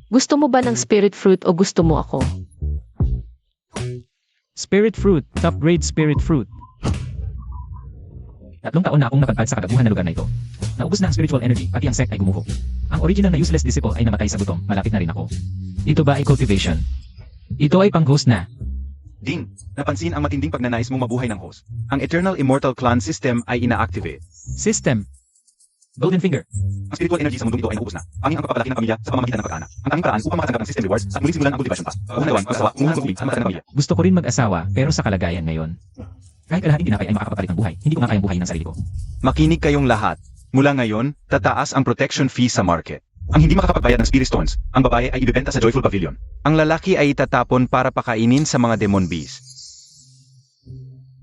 Gusto mo ba ng spirit fruit o gusto mo ako? Spirit fruit, top grade spirit fruit. 3 taon na akong napadpad sa kagaguhan na lugar na ito. Naubos na ang spiritual energy, pati ang sect ay gumuho. Ang original na useless disciple ay namatay sa gutom, malapit na rin ako. Ito ba ay cultivation? Ito ay pang-host na. Ding, napansin ang matinding pagnanais mong mabuhay ng host. Ang Eternal Immortal Clan System ay ina-activate. System. Golden finger. Ang spiritual energy sa mundong ito ay naubos na. Panging ang pagpapalaki ng pamilya sa pamamagitan ng pag-anak. Ang tanging paraan upang makatanggap ng system rewards at muling simulan ang cultivation path. Unang mag-asawa, unang mag-uwi, ang matandang pamilya. Gusto ko rin mag-asawa, pero sa kalagayan ngayon. Kahit kalahating tinapay ay makakapapalit ng buhay, hindi ko nga kayang buhayin ng sarili ko. Makinig kayong lahat. Mula ngayon, tataas ang protection fee sa market. Ang hindi makakapagbayad ng spirit stones, ang babae ay ibebenta sa Joyful Pavilion. Ang lalaki ay itatapon para pakainin sa mga demon bees.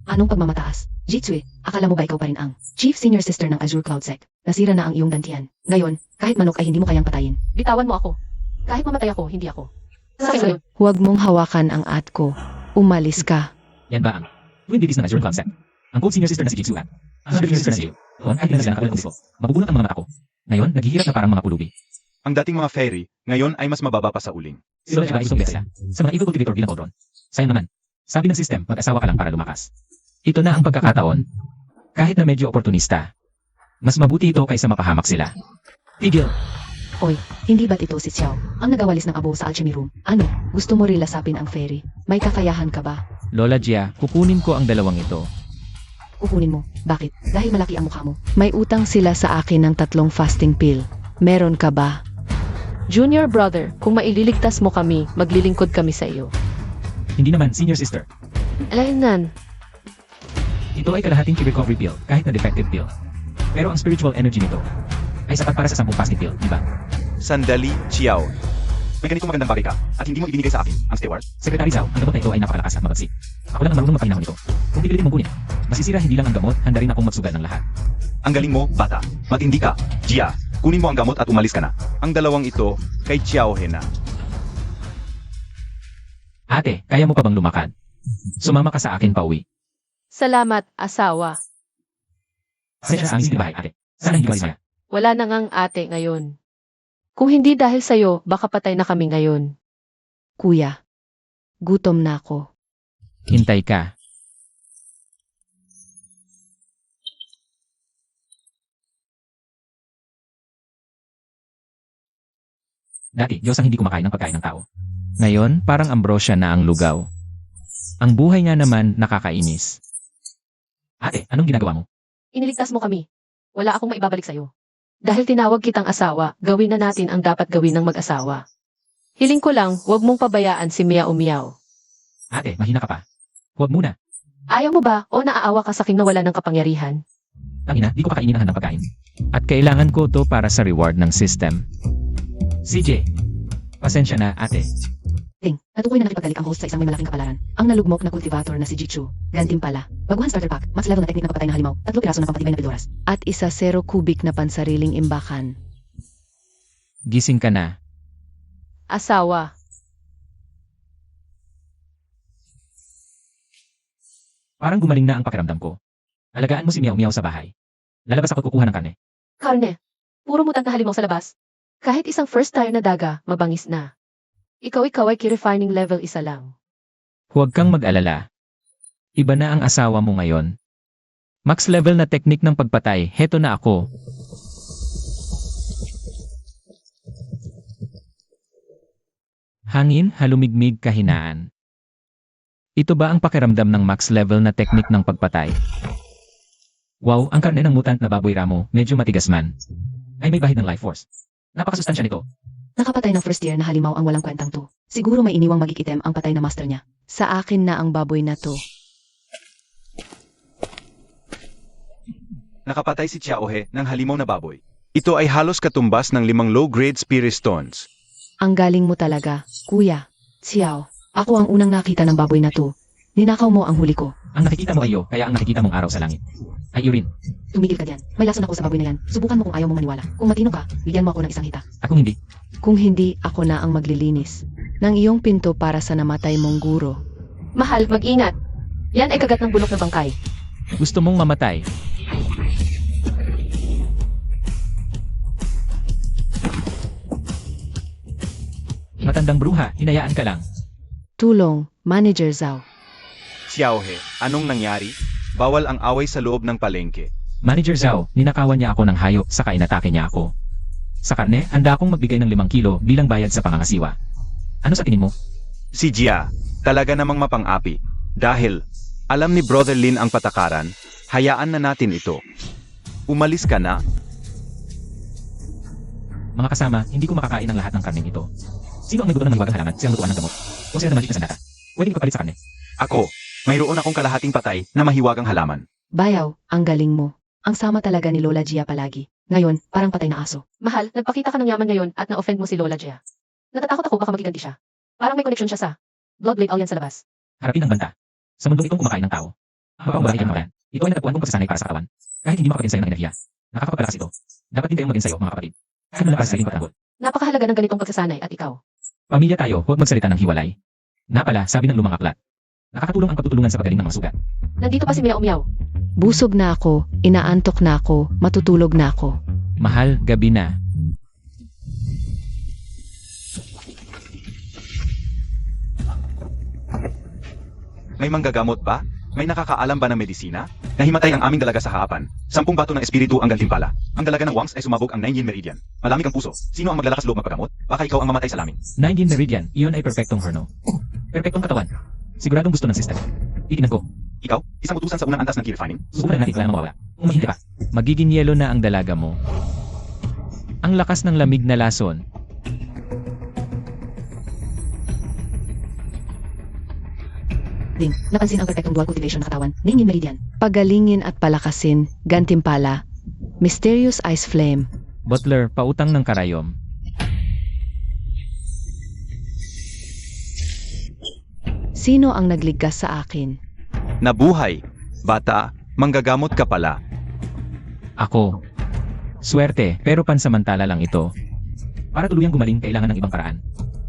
Anong pagmamataas? Jitsue, akala mo ba ikaw pa rin ang Chief Senior Sister ng Azure Cloud Sect? Nasira na ang iyong dantian. Ngayon, kahit manok ay hindi mo kayang patayin. Bitawan mo ako. Kahit mamatay ako, hindi ako. Sa akin, Huwag mong hawakan ang at ko. Umalis ka. Yan ba ang Twin Babies ng Azure Concept? Ang cold senior sister na si Jitsu at ang senior sister na si Jill. Noon ay pinasila ng kawalang ko. Mabubunot ang mga mata ko. Ngayon, naghihirap na parang mga pulubi. Ang dating mga fairy, ngayon ay mas mababa pa sa uling. Sila ay isang besya sa mga evil cultivator bilang Odron. Sayang naman. Sabi ng system, mag-asawa ka lang para lumakas. Ito na ang pagkakataon. Kahit na medyo oportunista, mas mabuti ito kaysa mapahamak sila. Tigil. Oy, hindi ba't ito si Xiao? Ang nagawalis ng abo sa alchemy room. Ano? Gusto mo rilasapin ang fairy? May kakayahan ka ba? Lola Jia, kukunin ko ang dalawang ito. Kukunin mo. Bakit? Dahil malaki ang mukha mo. May utang sila sa akin ng 3 fasting pill. Meron ka ba? Junior brother, kung maililigtas mo kami, maglilingkod kami sa iyo. Hindi naman, senior sister. Alainan, Ito ay kalahating recovery pill, kahit na defective pill. Pero ang spiritual energy nito ay sapat para sa 10 fasting pill, di ba? Sandali, Chiao. May ganitong magandang bagay ka, at hindi mo ibinigay sa akin, ang steward. Secretary Zhao, ang gamot na ito ay napakalakas at mabagsik. Ako lang ang marunong magpahinahon nito. Kung pipilitin mong kunin, masisira hindi lang ang gamot, handa rin akong magsugal ng lahat. Ang galing mo, bata. Matindi ka. Jia, kunin mo ang gamot at umalis ka na. Ang dalawang ito, kay Chiao He na. Ate, kaya mo pa bang lumakad? Sumama ka sa akin pauwi. salamat, asawa. Pasensya sa aming bahay, ate. Sana hindi ka. Wala na ngang ate ngayon. Kung hindi dahil sa'yo, baka patay na kami ngayon. Kuya, gutom na ako. Hintay ka. Dati, Diyos ang hindi kumakain ng pagkain ng tao. Ngayon, parang ambrosia na ang lugaw. Ang buhay nga naman nakakainis. Ate, anong ginagawa mo? Iniligtas mo kami. Wala akong maibabalik sa'yo. Dahil tinawag kitang asawa, gawin na natin ang dapat gawin ng mag-asawa. Hiling ko lang, huwag mong pabayaan si Miao Miao. Ate, mahina ka pa. Huwag muna. Ayaw mo ba o naaawa ka sa aking nawala ng kapangyarihan? Tangina, di ko pakainin ang handang pagkain. At kailangan ko to para sa reward ng system. CJ, pasensya na ate. Ting, natukoy na nakipagalik ang host sa isang may malaking kapalaran. Ang nalugmok na cultivator na si Jitsu. Gantimpala. Baguhan starter pack, max level na teknik na papatay ng halimaw, 3 piraso ng pampatibay na pildoras. At isa 0 kubik na pansariling imbakan. Gising ka na. Asawa. Parang gumaling na ang pakiramdam ko. Alagaan mo si Miao Miao sa bahay. Lalabas ako kukuha ng karne. Karne. Puro mutant na halimaw sa labas. Kahit isang first tire na daga, mabangis na. Ikaw ay ki-refining level 1 lang. Huwag kang mag-alala. Iba na ang asawa mo ngayon. Max level na teknik ng pagpatay, heto na ako. Hangin, halumigmig, kahinaan. Ito ba ang pakiramdam ng max level na teknik ng pagpatay? Wow, ang karne ng mutant na baboy ramo, medyo matigas man. Ay may bahid ng life force. Napakasustansya nito. Nakapatay ng first year na halimaw ang walang kwentang to. Siguro may iniwang magikitim ang patay na master niya. Sa akin na ang baboy na to. Nakapatay si Chiao He ng halimaw na baboy. Ito ay halos katumbas ng 5 low-grade spirit stones. Ang galing mo talaga, kuya. Xiao, ako ang unang nakita ng baboy na to. Ninakaw mo ang huli ko. Ang nakikita mo ay iyo, kaya ang nakikita mong araw sa langit ay urine. Tumigil ka diyan. May lason ako sa baboy na yan. Subukan mo kung ayaw mo maniwala. Kung matino ka, bigyan mo ako ng isang hita. At kung hindi, Kung hindi, ako na ang maglilinis ng iyong pinto para sa namatay mong guro. Mahal, mag-ingat. Yan ay kagat ng bulok na bangkay. gusto mong mamatay. Matandang bruha, hinayaan ka lang. Tulong, Manager Zhao. Xiaohe, anong nangyari? Bawal ang away sa loob ng palengke. Manager Zhao, ninakawan niya ako ng hayop saka inatake niya ako. Sa karne, handa akong magbigay ng 5 kilo bilang bayad sa pangangasiwa. Ano sa tingin mo? Si Jia, talaga namang mapang-api. Dahil, alam ni Brother Lin ang patakaran, hayaan na natin ito. Umalis ka na. Mga kasama, hindi ko makakain ang lahat ng karneng ito. Sino ang nagluto ng mahiwagang halaman? Siyang lutuan ng gamot. O sila na magic na sandata? Pwede ko papalit sa karne. Ako, mayroon akong kalahating patay na mahiwagang halaman. Bayaw, ang galing mo. Ang sama talaga ni Lola Gia palagi. Ngayon, parang patay na aso. Mahal, nagpakita ka ng yaman ngayon at na-offend mo si Lola Gia. Natatakot ako baka magiganti siya. Parang may connection siya sa Bloodblade Alliance sa labas. Harapin ang banta. Sa mundong itong kumakain ng tao. Ang babae ng kabayan. Ito ay natagpuan kong pagsasanay para sa katawan. Kahit hindi makapag-ensayo ng enerhiya. Nakakapagpalakas ito. Dapat din kayong mag-ensayo, mga kapatid. Kahit malakas sa iling patanggol. Napakahalaga ng ganitong pagsasanay at ikaw. Pamilya tayo, huwag magsalita ng hiwalay. Napala, sabi ng lumang aklat. Nakakatulong ang pagtutulungan sa pagaling ng mga sugat. Nandito pa si Meow Meow. Busog na ako, inaantok na ako, matutulog na ako. Mahal, gabi na. May manggagamot ba? May nakakaalam ba ng medisina? Nahimatay ang aming dalaga sa haapan. 10 bato ng espiritu ang gantimpala. Ang dalaga ng Wangs ay sumabog ang 9 yin meridian. Malamig ang puso. Sino ang maglalakas loob magpagamot? Baka ikaw ang mamatay sa lamin. 9 yin meridian, iyon ay perpektong horno. Perpektong katawan. Siguradong gusto ng sister. Titignan ko. Ikaw, isang utusan sa unang antas ng key refining? Subukan na natin kailangan mawawala. Kung mahindi ka, magiging yelo na ang dalaga mo. Ang lakas ng lamig na lason. Ding, napansin ang perfectong dual cultivation ng katawan, Ning Yin Meridian. Pagalingin at palakasin, gantimpala. Mysterious Ice Flame. Butler, pautang ng karayom. Sino ang nagligkas sa akin? Nabuhay. Bata, manggagamot ka pala. Ako. Swerte, pero pansamantala lang ito. Para tuluyang gumaling, kailangan ng ibang paraan.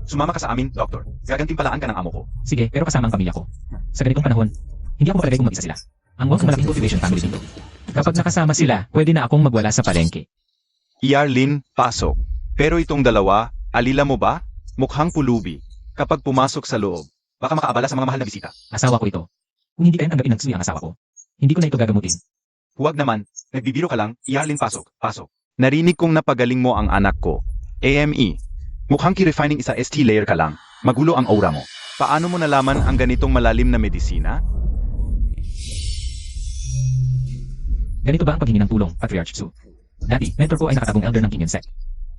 Sumama ka sa amin, Doktor. Gagantimpalaan ka ng amo ko. Sige, pero kasama ang pamilya ko. Sa ganitong panahon, hindi ako mapalagay kung mag-isa sila. Ang Wangs malaking cultivation family dito. Kapag nakasama sila, pwede na akong magwala sa palengke. Yarlin, pasok. Pero itong dalawa, alila mo ba? Mukhang pulubi. Kapag pumasok sa loob, baka makaabala sa mga mahal na bisita. Asawa ko ito. Kung hindi kayo tanggapin ng suya ang asawa ko, hindi ko na ito gagamutin. Huwag naman, nagbibiro ka lang, Yarlin pasok, pasok. Narinig kong napagaling mo ang anak ko. AME. Mukhang key-refining isa ST layer ka lang. Magulo ang aura mo. Paano mo nalaman ang ganitong malalim na medisina? Ganito ba ang paghingi ng tulong, Patriarch Su? Dati, mentor ko ay nakatagong elder ng King Insect.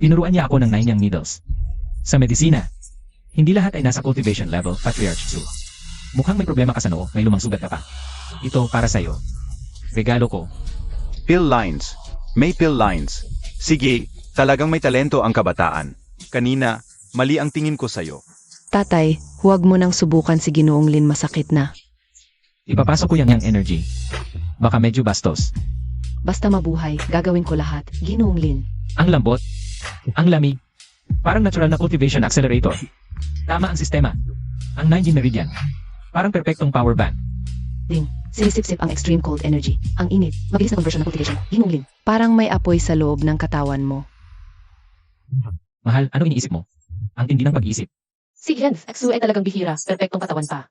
Tinuruan niya ako ng 9 yang needles. Sa medisina, hindi lahat ay nasa cultivation level, Patriarch Su. Mukhang may problema ka sa noo, may lumang sugat ka pa. Ito para sa'yo. Regalo ko. Pill lines. May pill lines. Sige, talagang may talento ang kabataan. Kanina, mali ang tingin ko sa'yo. Tatay, huwag mo nang subukan si Ginoong Lin, masakit na. Ipapasok ko yang energy. Baka medyo bastos. Basta mabuhay, gagawin ko lahat. Ginoong Lin. Ang lambot, ang lamig, parang natural na cultivation accelerator. Tama ang sistema. Ang 9 yin meridian, parang perpektong power band. Ding, sinisip-sip ang extreme cold energy. Ang init, mabilis na conversion ng cultivation. Ginoong Lin. Parang may apoy sa loob ng katawan mo. Mahal, ano iniisip mo? Ang tindi ng pag-iisip. Si Gens, Xu ay talagang bihira, perpektong katawan pa.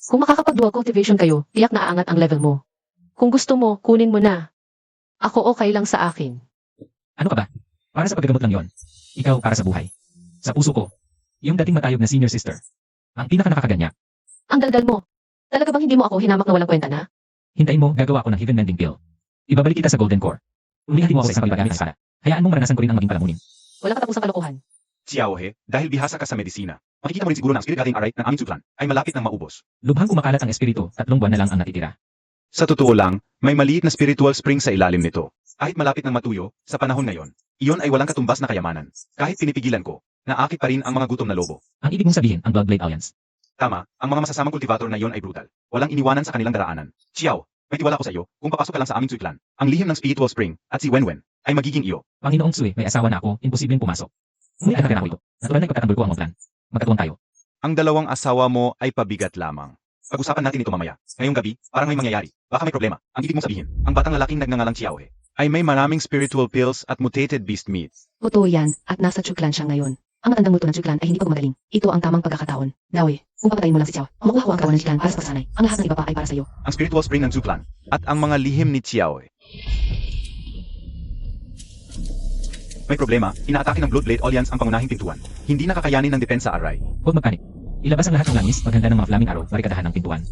Kung makakapag-dual cultivation kayo, tiyak na aangat ang level mo. Kung gusto mo, kunin mo na. Ako okay lang sa akin. Ano ka ba? Para sa paggagamot lang yon. Ikaw para sa buhay. Sa puso ko, yung dating matayog na senior sister. Ang pinaka-nakakaganyak. Ang daldal mo. Talaga bang hindi mo ako hinamak na walang kwenta na? Hintayin mo, gagawa ako ng Heaven Mending Pill. Ibabalik kita sa Golden Core. Ulihin mo ako sa isang pagbagamit sa espada. Hayaan mong maranasan ko rin ang maging palamunin. Walang katapusang kalokohan. Xiaohe, dahil bihasa ka sa medisina, makikita mo rin siguro na ang spirit guiding aray ng aming suklan ay malapit ng maubos. Lubhang kumakalat ang espiritu, 3 buwan na lang ang natitira. Sa totoo lang, may maliit na spiritual spring sa ilalim nito. Kahit malapit ng matuyo, sa panahon ngayon, iyon ay walang katumbas na kayamanan. Kahit pinipigilan ko, naakit pa rin ang mga gutom na lobo. Ang ibig mong sabihin, ang Bloodblade Alliance. Tama, ang mga masasamang kultivator na iyon ay brutal. Walang iniwanan sa kanilang daraanan. Xiao, may tiwala ko sa iyo, kung papasok ka lang sa aming suklan, ang lihim ng spiritual spring at si Wenwen ay magiging iyo. Panginoong Sui, may asawa na ako, imposibleng pumasok. Ngunit anak na ako ito. Natural na ipagtatanggol ko ang plan. Magkatuwang tayo. Ang dalawang asawa mo ay pabigat lamang. Pag-usapan natin ito mamaya. Ngayong gabi, parang may mangyayari. Baka may problema. Ang ibig mong sabihin, ang batang lalaking nagngangalang Xiaohe ay may maraming spiritual pills at mutated beast meat. Totoo yan, at nasa tsuklan siya ngayon. Ang matandang multo ng Juklan ay hindi pa gumagaling. Ito ang tamang pagkakataon. Dawi, kung papatayin mo lang si Xiao, makuha ko ang kawan ng Juklan para sa pagsanay. Ang lahat ng iba pa ay para sa iyo. Ang spiritual spring ng Zuklan at ang mga lihim ni Xiao. May problema, inaatake ng Bloodblade Alliance ang pangunahing pintuan. Hindi nakakayanin ng depensa aray. Huwag magpanik. Ilabas ang lahat ng langis, maghanda ng mga flaming arrow, barikadahan ng pintuan.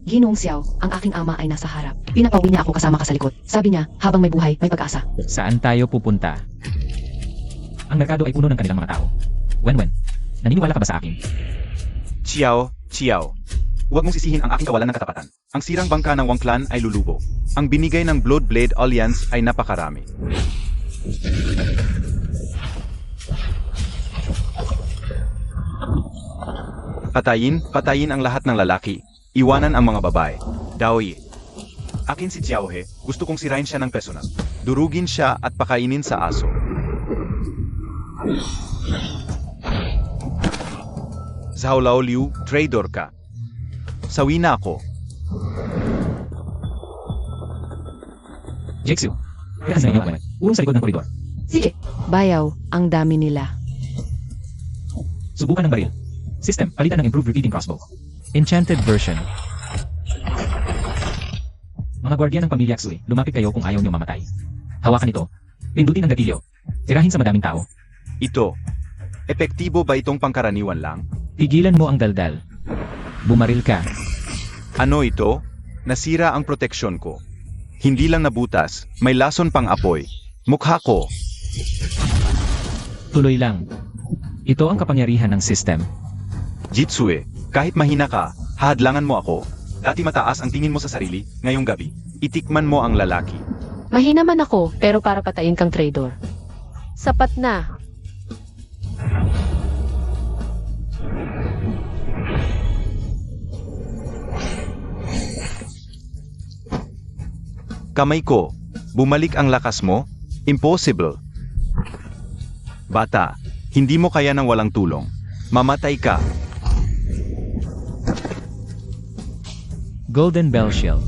Ginoong Xiao, ang aking ama ay nasa harap. Pinapauwi niya ako kasama ka sa likod. Sabi niya, habang may buhay, may pag-asa. Saan tayo pupunta? Ang merkado ay puno ng kanilang mga tao. Wen, naniniwala ka ba sa akin? Xiao. Huwag mong sisihin ang aking kawalan ng katapatan. Ang sirang bangka ng Wang Clan ay lulubo. Ang binigay ng Bloodblade Alliance ay napakarami. Patayin ang lahat ng lalaki. Iwanan ang mga babae. Dawi. Akin si Xiaohe, gusto kong sirain siya ng personal. Durugin siya at pakainin sa aso. Zhao Lao Liu, traitor ka. Sawi na ako. Jexu, kaya sa inyo, urong sa likod ng koridor. Sige. Bayaw, ang dami nila. Subukan ng baril. System, palitan ng improved repeating crossbow. Enchanted version. Mga gwardiya ng pamilya Xue, lumapit kayo kung ayaw nyo mamatay. Hawakan ito. Pindutin ang gatilyo. Tirahin sa madaming tao. Ito. Epektibo ba itong pangkaraniwan lang? Tigilan mo ang daldal. Bumaril ka. Ano ito? Nasira ang proteksyon ko. Hindi lang nabutas, may lason pang apoy. Mukha ko. Tuloy lang. Ito ang kapangyarihan ng system. Jitsue, kahit mahina ka, hahadlangan mo ako. Dati mataas ang tingin mo sa sarili, ngayong gabi, itikman mo ang lalaki. Mahina man ako, pero para patayin kang traitor. Sapat na. Kamay ko, bumalik ang lakas mo? Impossible. Bata, hindi mo kaya ng walang tulong. Mamatay ka. Golden Bell Shield.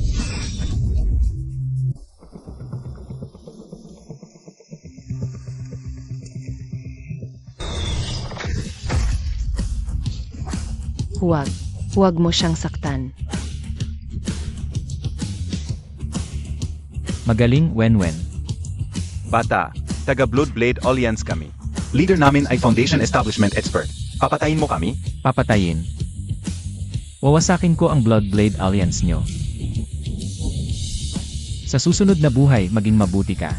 Huwag mo siyang saktan. Magaling Wen. Bata, taga Bloodblade Alliance kami. Leader namin ay Foundation Establishment Expert. Papatayin mo kami? Papatayin. Wawasakin ko ang Bloodblade Alliance nyo. Sa susunod na buhay, maging mabuti ka.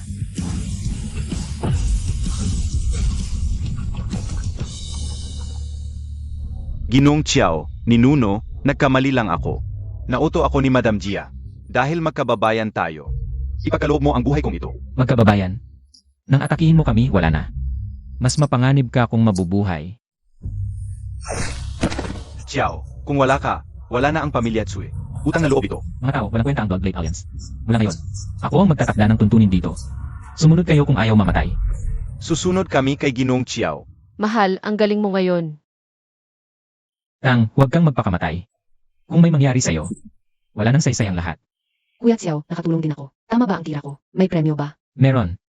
Ginong Xiao, ninuno, nagkamali lang ako. Nauto ako ni Madam Jia. Dahil magkababayan tayo. Ipagkaloob mo ang buhay kong ito. Magkababayan. Nang atakihin mo kami, wala na. Mas mapanganib ka kung mabubuhay. Xiao, kung wala ka, wala na ang pamilya Tsue. Utang na loob ito. Mga tao, walang kwenta ang Bloodblade Alliance. Mula ngayon, ako ang magtatakda ng tuntunin dito. Sumunod kayo kung ayaw mamatay. Susunod kami kay Ginong Xiao. Mahal, ang galing mo ngayon. Tang, huwag kang magpakamatay. Kung may mangyari sa'yo, wala nang saysay ang lahat. Kuya Xiao, nakatulong din ako. Tama ba ang tira ko? May premyo ba? Meron.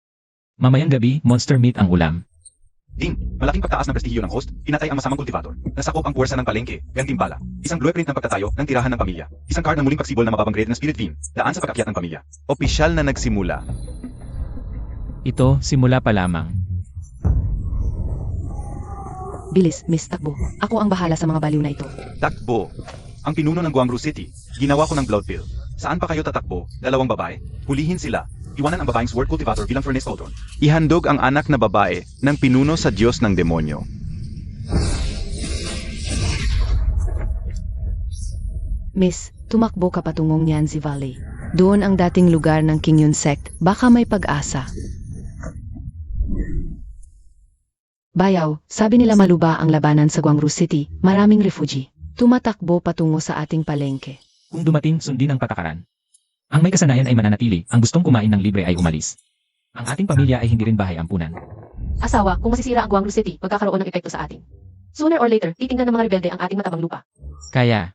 Mamayang gabi, monster meat ang ulam. Ding, malaking pagtaas ng prestigyo ng host, pinatay ang masamang kultivator. Nasakop ang puwersa ng palengke, gantimbala. Isang blueprint ng pagtatayo ng tirahan ng pamilya. Isang card ng muling pagsibol na mababang grade ng spirit beam. Daan sa pag-akyat ng pamilya. Opisyal na nagsimula. Ito, simula pa lamang. Bilis, Miss Takbo. Ako ang bahala sa mga baliw na ito. Takbo. Ang pinuno ng Guangru City. Ginawa ko ng blood pill. Saan pa kayo tatakbo? Dalawang babae? Hulihin sila. Iwanan ang babaeng sword cultivator bilang furnace cauldron. Ihandog ang anak na babae ng pinuno sa Diyos ng demonyo. Miss, tumakbo ka patungong Yanzi Valley. Doon ang dating lugar ng King Yun sect. Baka may pag-asa. Bayaw, sabi nila maluba ang labanan sa Guangru City. Maraming refugee. Tumatakbo patungo sa ating palengke. Kung dumating, sundin ang patakaran. Ang may kasanayan ay mananatili, ang gustong kumain ng libre ay umalis. Ang ating pamilya ay hindi rin bahay ampunan. Asawa, kung masisira ang Guangzhou City, magkakaroon ng epekto sa atin. Sooner or later, titingnan ng mga rebelde ang ating matabang lupa. Kaya,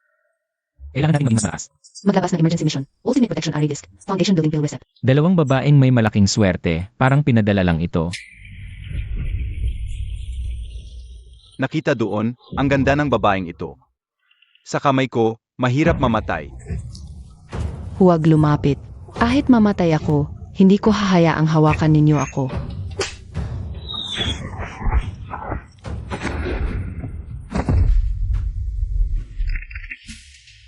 kailangan natin maging mas malakas. Maglabas ng emergency mission. Ultimate Protection RE Disc. Foundation Building Pill Reset. Dalawang babaeng may malaking swerte, parang pinadala lang ito. nakita doon, ang ganda ng babaeng ito. Sa kamay ko, mahirap mamatay. Huwag lumapit. Kahit mamatay ako, hindi ko hahayaang hawakan ninyo ako.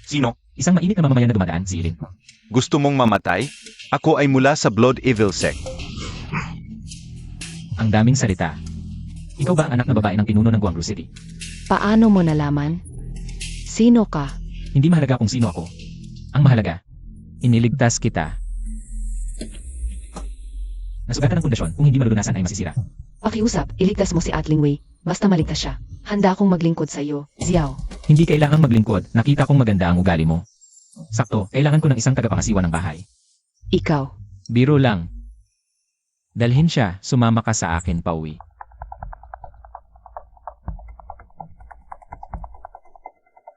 Sino? Isang mainit na mamamayan na dumadaan, si Ilin. Gusto mong mamatay? Ako ay mula sa Blood Evil Sect. Ang daming salita. Ikaw ba ang anak na babae ng pinuno ng Guangzhou City? Paano mo nalaman? Sino ka? Hindi mahalaga kung sino ako. Ang mahalaga, iniligtas kita. Nasugatan ng pundasyon, kung hindi malunasan ay masisira. Pakiusap, iligtas mo si Atling Wei. Basta maligtas siya. Handa akong maglingkod sa iyo, Xiao. Hindi kailangang maglingkod, nakita kong maganda ang ugali mo. Sakto, kailangan ko ng isang tagapangasiwa ng bahay. Ikaw. Biro lang. Dalhin siya, sumama ka sa akin pauwi.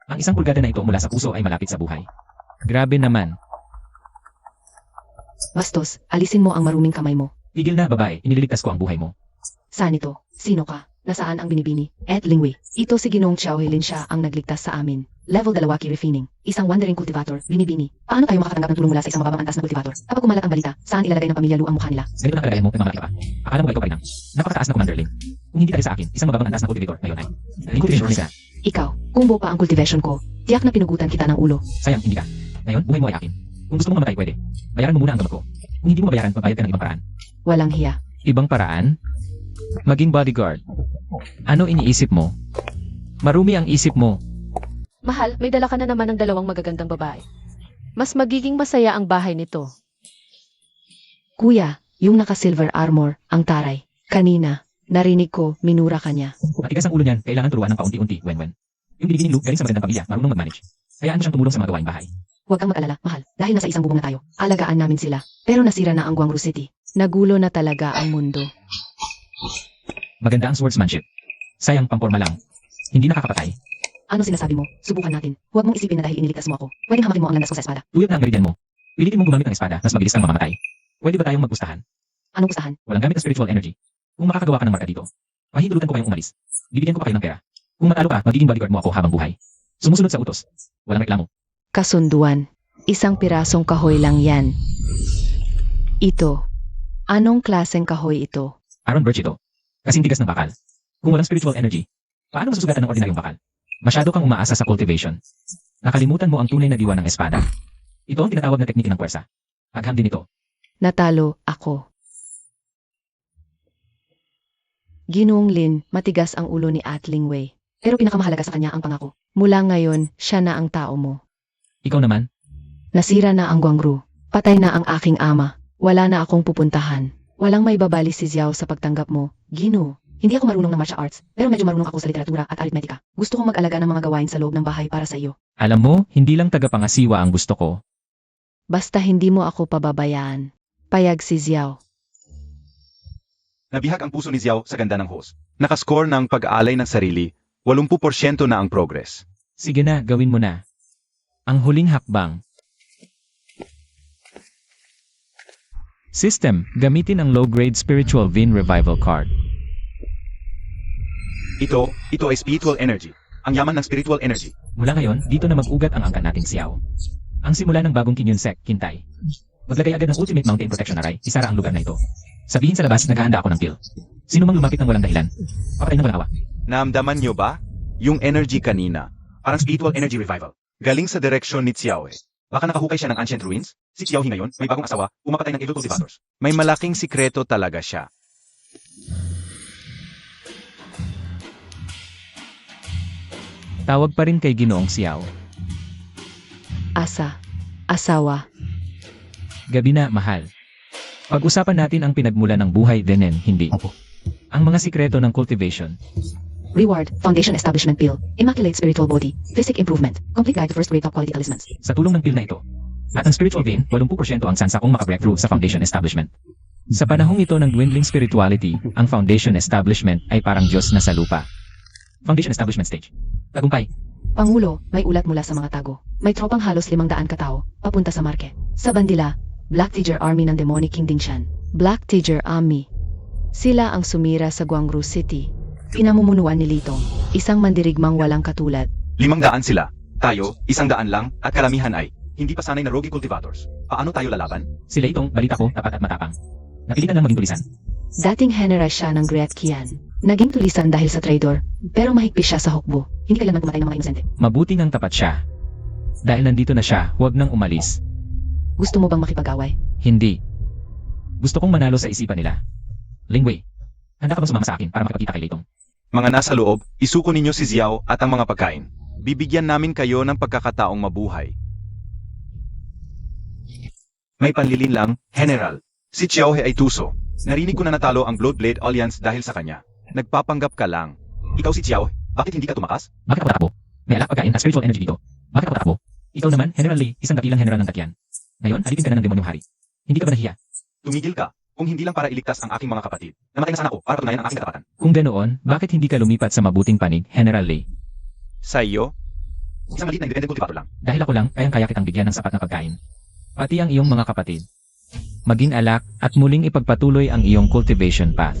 Ang isang pulgada na ito mula sa puso ay malapit sa buhay. Grabe naman. Bastos, alisin mo ang maruming kamay mo. Tigil na, babae, iniligtas ko ang buhay mo. Saan ito? Sino ka? Nasaan ang binibini? Atling Wei. Ito si Ginong Xiao Helin siya ang nagligtas sa amin. Level 2 key refining. Isang wandering cultivator, binibini. Paano tayo makakatanggap ng tulong mula sa isang mababang antas na cultivator? Kapag kumalat ang balita, saan ilalagay ng pamilya Lu ang mukha nila? Ganito na kalagayan mo, nagmamalaki pa. Akala mo ba ikaw pa rin ang napakataas na commander Ling? Kung hindi dahil sa akin, isang mababang antas na cultivator ngayon ay cultivation isa. Ikaw, kung buo pa ang cultivation ko, tiyak na pinugutan kita ng ulo. Sayang, hindi ka. Ngayon, buhay mo ay akin. Kung gusto mong mamatay, pwede. Bayaran mo muna ang gamot ko. Kung hindi mo mabayaran, magbayad ka ng ibang paraan. Walang hiya. Ibang paraan? Maging bodyguard. Ano iniisip mo? Marumi ang isip mo. Mahal, may dala ka na naman ng dalawang magagandang babae. Mas magiging masaya ang bahay nito. Kuya, yung naka-silver armor, ang taray. Kanina, narinig ko, minura ka niya. Matigas ang ulo niyan, kailangan turuan ng paunti-unti, wen-wen. Yung binibining Lu, galing sa magandang pamilya, marunong mag-manage. Hayaan mo siyang tumulong sa mga gawaing bahay. Huwag kang mag-alala, mahal. Dahil nasa isang bubong na tayo, alagaan namin sila. Pero nasira na ang Guangzhou City. Nagulo na talaga ang mundo. Maganda ang swordsmanship. Sayang, pamporma lang. Hindi nakakapatay. Ano sinasabi mo? Subukan natin. Huwag mong isipin na dahil iniligtas mo ako. Pwedeng hamakin mo ang landas ko sa espada. Tuyot na ang meridian mo. Pilitin mong gumamit ng espada, mas mabilis kang mamamatay. Pwede ba tayong magpustahan? Anong gustahan? Walang gamit ng spiritual energy. Kung makakagawa ka ng marka dito, pahintulutan ko kayong umalis. Bibigyan ko pa kayo ng pera. Kung matalo ka, magiging bodyguard mo ako habang buhay. Sumusunod sa utos. Walang reklamo. Kasunduan. Isang pirasong kahoy lang yan. Ito. Anong klaseng kahoy ito? Iron birch ito. Kasing tigas ng bakal. Kung walang spiritual energy, paano masusugatan ng ordinaryong bakal? Masyado kang umaasa sa cultivation. Nakalimutan mo ang tunay na diwa ng espada. Ito ang tinatawag na tekniki ng puwersa. Agham din ito. Natalo ako. Ginoong Lin, matigas ang ulo ni Atling Wei. Pero pinakamahalaga sa kanya ang pangako. Mula ngayon, siya na ang tao mo. Ikaw naman, Nasira na ang Guangzhou. Patay na ang aking ama. Wala na akong pupuntahan. Walang may babali si Xiao sa pagtanggap mo. Gino, hindi ako marunong ng martial arts, pero medyo marunong ako sa literatura at aritmetika. Gusto kong mag-alaga ng mga gawain sa loob ng bahay para sa iyo. alam mo, hindi lang tagapangasiwa ang gusto ko. Basta hindi mo ako pababayaan. Payag si Xiao. Nabihag ang puso ni Xiao sa ganda ng host. Nakascore ng pag-aalay ng sarili, 80% na ang progress. Sige na, gawin mo na. Ang huling hakbang. System, gamitin ang low-grade spiritual vein revival card. Ito ay spiritual energy. Ang yaman ng spiritual energy. Mula ngayon, dito na mag-ugat ang angkan nating Xiao. Ang simula ng bagong Kinyon Sect, Kintay. Maglagay agad ng Ultimate Mountain Protection Array, isara ang lugar na ito. Sabihin sa labas, naghahanda ako ng kill. Sino mang lumapit ng walang dahilan, papatay ng walang awa. Naamdaman nyo ba? Yung energy kanina. Parang spiritual energy revival. Galing sa direksyon ni Xiao eh. Baka nakahukay siya ng ancient ruins? Si Xiao He ngayon, may bagong asawa, umapatay ng evil cultivators. May malaking sikreto talaga siya. Tawag pa rin kay Ginoong Xiao. Asawa. Gabi na, mahal. Pag-usapan natin ang pinagmula ng buhay, denen, hindi. Ang mga sikreto ng cultivation. Reward, Foundation Establishment Pill, Immaculate Spiritual Body, Physic Improvement, Complete Guide to First Grade Top Quality Talismans. Sa tulong ng pill na ito, at ang spiritual vein, 80% ang sansa kung makabreakthrough sa foundation establishment. Sa panahong ito ng dwindling spirituality, ang foundation establishment ay parang Diyos na sa lupa. Foundation establishment stage. Tagumpay. Pangulo, may ulat mula sa mga tago. May tropang halos 500 katao, papunta sa marke. Sa bandila, Black Tiger Army ng Demonic King Dingshan. Black Tiger Army. Sila ang sumira sa Guangzhou City. Pinamumunuan ni Litong. Isang mandirigmang walang katulad. 500 sila. Tayo, 100 lang, at karamihan ay hindi pa sanay na rogue cultivators. Paano tayo lalaban? Sila itong, balita ko, tapat at matapang. Napilitan lang maging tulisan. Dating general siya ng Great Kian. Naging tulisan dahil sa traitor, pero mahigpit siya sa hukbo. Hindi kailanman pumatay ng mga inosente. Mabuti ngang tapat siya. Dahil nandito na siya, huwag nang umalis. Gusto mo bang makipag-away? Hindi. Gusto kong manalo sa isipan nila. Lingwei, handa ka bang sumama sa akin para makipagkita kay Leitong? Mga nasa loob, isuko ninyo si Xiao at ang mga pagkain. Bibigyan namin kayo ng pagkakataong mabuhay. May panlilin lang, General. Si Xiaohe ay tuso. Narinig ko na natalo ang Bloodblade Alliance dahil sa kanya. Nagpapanggap ka lang. Ikaw si Xiaohe, bakit hindi ka tumakas? Bakit ako tatakbo? May alak pagkain at spiritual energy dito. Bakit ako tatakbo? Ikaw naman, General Lee, isang dakilang general ng Tatyan. Ngayon, alipin ka na ng demonyong hari. Hindi ka ba nahiya? Tumigil ka, kung hindi lang para iligtas ang aking mga kapatid. Namatay na sana ako para patunayan ang aking katapatan. Kung ganoon, bakit hindi ka lumipat sa mabuting panig, General Lee? Sa iyo, isang maliit na independent cultivator lang. Dahil ako lang, kayang-kaya kitang bigyan ng sapat na pagkain. Pati ang iyong mga kapatid. Maging alak at muling ipagpatuloy ang iyong cultivation path.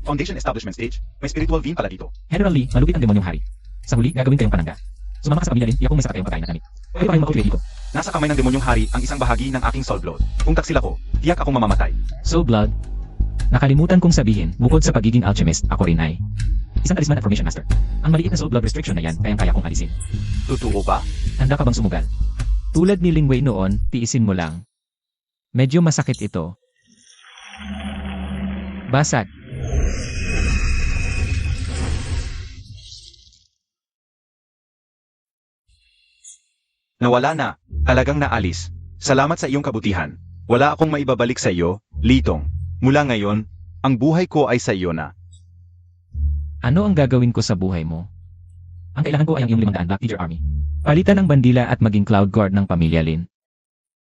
Foundation Establishment Stage, may spiritual being pala dito. General Lee, malupit ang demonyong hari. Sa huli, gagawin kayong panangga. Sumama ka sa pamilya Lin, iyak kung may sapat kayong pagkain at damit. Pwede pa kayong makultivate dito. Nasa kamay ng demonyong hari ang isang bahagi ng aking soul blood. Kung taksil ako, tiyak akong mamamatay. Soul Blood. Nakalimutan kong sabihin, bukod sa pagiging alchemist, ako rin ay isang talisman at formation master. Ang maliit na Soul Blood restriction na yan, kayang-kaya kong alisin. Totoo ba? Handa ka bang sumugal? Tulad ni Lingwei noon, tiisin mo lang. Medyo masakit ito. Basag. Nawala na. Talagang naalis. Salamat sa iyong kabutihan. Wala akong maibabalik sa iyo, Litong. Mula ngayon, ang buhay ko ay sa iyo na. Ano ang gagawin ko sa buhay mo? Ang kailangan ko ay ang iyong 500 Black Teacher Army. Palitan ang bandila at maging cloud guard ng pamilya Lin.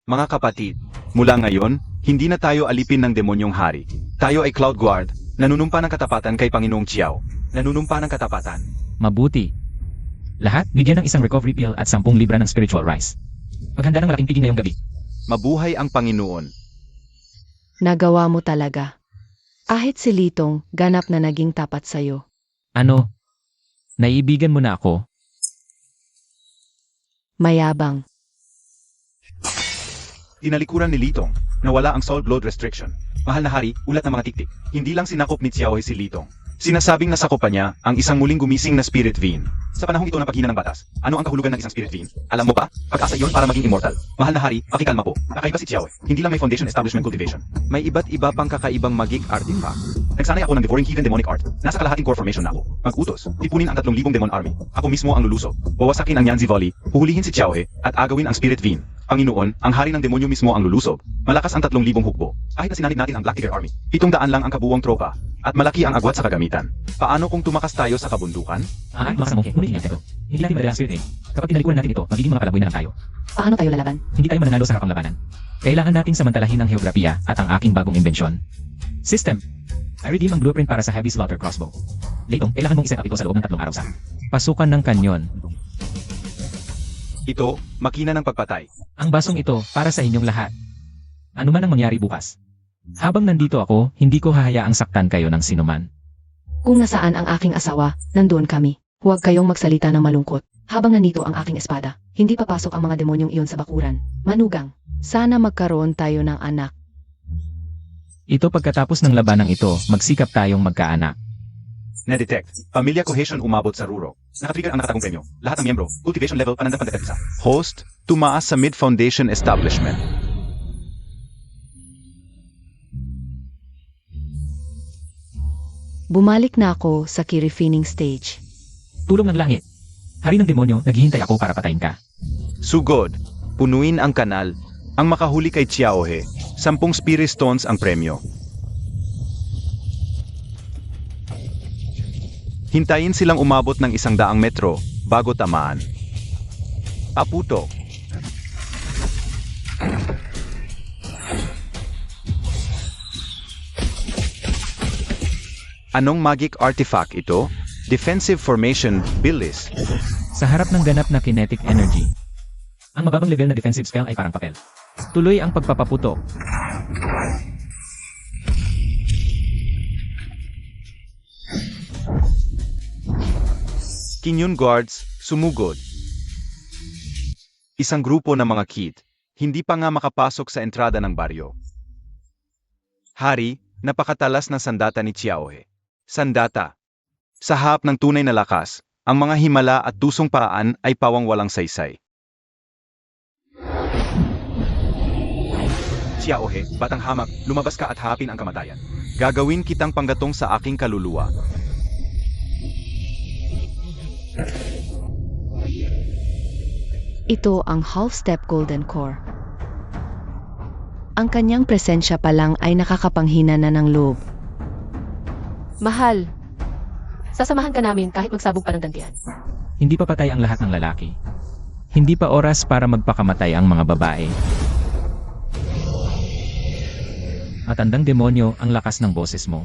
Mga kapatid, mula ngayon, hindi na tayo alipin ng demonyong hari. Tayo ay Cloud Guard, nanunumpa ng katapatan kay Panginoong Xiao. Nanunumpa ng katapatan. Mabuti. Lahat, bigyan ng isang recovery pill at 10 libra ng spiritual rice. Maghanda ng malaking piging ngayong gabi. Mabuhay ang Panginoon. Nagawa mo talaga. Ahit si Litong, ganap na naging tapat sa'yo. Ano? Naibigan mo na ako? Mayabang. Tinalikuran ni Litong. Nawala ang soul blood restriction. Mahal na hari, ulat ng mga tiktik. Hindi lang sinakop ni Xiaohe si Litong. Sinasabing nasakop pa niya ang isang muling gumising na spirit vein. Sa panahong ito ng paghina ng batas, ano ang kahulugan ng isang spirit vein? Alam mo ba? Pag-asa iyon para maging immortal. Mahal na hari, pakikalma po. Kakaiba si Xiaohe. Hindi lang may foundation establishment cultivation. May iba't iba pang kakaibang magic artifact. Nagsanay ako ng devouring heathen demonic art. Nasa kalahating core formation na ako. Mag-utos, tipunin ang 3,000 demon army. Ako mismo ang lulusob. Bawasakin ang Yanzi Volley, huhulihin si Xiaohe, at agawin ang spirit vein. Panginoon, ang hari ng demonyo mismo ang lulusob. Malakas ang 3,000 hukbo. Kahit na sinanid natin ang Black Tiger Army. 700 lang ang kabuuang tropa. At malaki ang agwat sa kagamitan. Paano kung tumakas tayo sa kabundukan? Ang aking mga samungke, ngunit ingat ito. Hindi natin madala ang spirit Kapag tinalikuran natin ito, magiging mga kalaboy na lang tayo. Paano tayo lalaban? Hindi tayo mananalo sa harapang labanan. Kailangan nating samantalahin ang heograpiya at ang aking bagong imbensyon. System. I redeem ang blueprint para sa heavy slaughter crossbow. Leitong, kailangan mong iset up ito sa loob ng 3 araw sa pasukan ng kanyon. Ito, makina ng pagpatay. Ang basong ito para sa inyong lahat. Ano man ang mangyari bukas. Habang nandito ako, hindi ko hahayaang saktan kayo ng sinuman. Kung nasaan ang aking asawa, nandoon kami. Huwag kayong magsalita ng malungkot. Habang nandito ang aking espada, hindi papasok ang mga demonyong iyon sa bakuran. Manugang, sana magkaroon tayo ng anak. Ito pagkatapos ng labanang ito, magsikap tayong magkaanak. Na-detect. Pamilya cohesion umabot sa Ruro. Nakatrigger ang nakatagong premyo. Lahat ng miyembro, cultivation level panandang isa. Host, tumaas sa mid-foundation establishment. Bumalik na ako sa ki-refining stage. Tulong ng langit. Hari ng demonyo, naghihintay ako para patayin ka. Sugod, punuin ang kanal. Ang makahuli kay Xiaohe, 10 spirit stones ang premyo. Hintayin silang umabot ng 100 metro bago tamaan. Aputo. Anong magic artifact ito? Defensive formation, bilis. Sa harap ng ganap na kinetic energy, ang mababang level na defensive spell ay parang papel. Tuloy ang pagpapaputok. Kinyon guards, sumugod. Isang grupo ng mga kid, hindi pa nga makapasok sa entrada ng baryo. Hari, napakatalas ng sandata ni Xiaohe. Sandata. Sa harap ng tunay na lakas, ang mga himala at tusong paraan ay pawang walang saysay. Xiaohe, batang hamak, lumabas ka at hapin ang kamatayan. Gagawin kitang panggatong sa aking kaluluwa. Ito ang half-step golden core. Ang kanyang presensya pa lang ay nakakapanghina na ng loob. Mahal, sasamahan ka namin kahit magsabog pa ng dantian. Hindi pa patay ang lahat ng lalaki. Hindi pa oras para magpakamatay ang mga babae. Matandang demonyo ang lakas ng boses mo.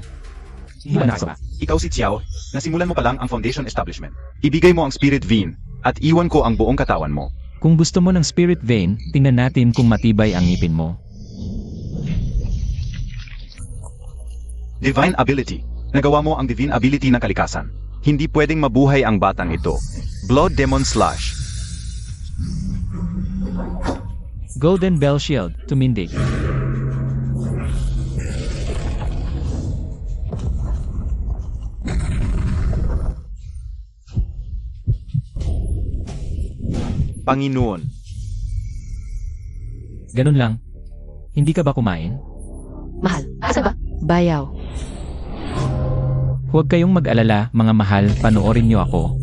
Hila na ba? Ikaw si Xiao, nasimulan mo pa lang ang foundation establishment. Ibigay mo ang spirit vein, at iwan ko ang buong katawan mo. Kung gusto mo ng spirit vein, tingnan natin kung matibay ang ngipin mo. Divine ability. Nagawa mo ang divine ability ng kalikasan. Hindi pwedeng mabuhay ang batang ito. Blood Demon Slash. Golden Bell Shield, tumindig. Panginoon. Ganun lang. Hindi ka ba kumain? Mahal, asa ba? Bayaw. Huwag kayong mag-alala, mga mahal, panoorin niyo ako.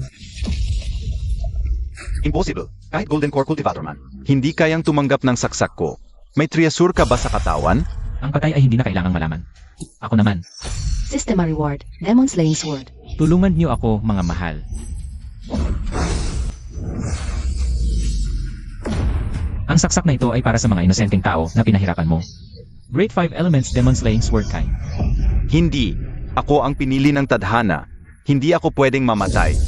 Impossible. Kahit Golden Core Cultivator man. Hindi kayang tumanggap ng saksak ko. May triasur ka ba sa katawan? Ang patay ay hindi na kailangang malaman. Ako naman. Systema reward. Demon Slaying Sword. Tulungan niyo ako, mga mahal. Ang saksak na ito ay para sa mga inosenteng tao na pinahirapan mo. Great 5 Elements Demon Slaying Sword kind. Hindi. Ako ang pinili ng tadhana. Hindi ako pwedeng mamatay.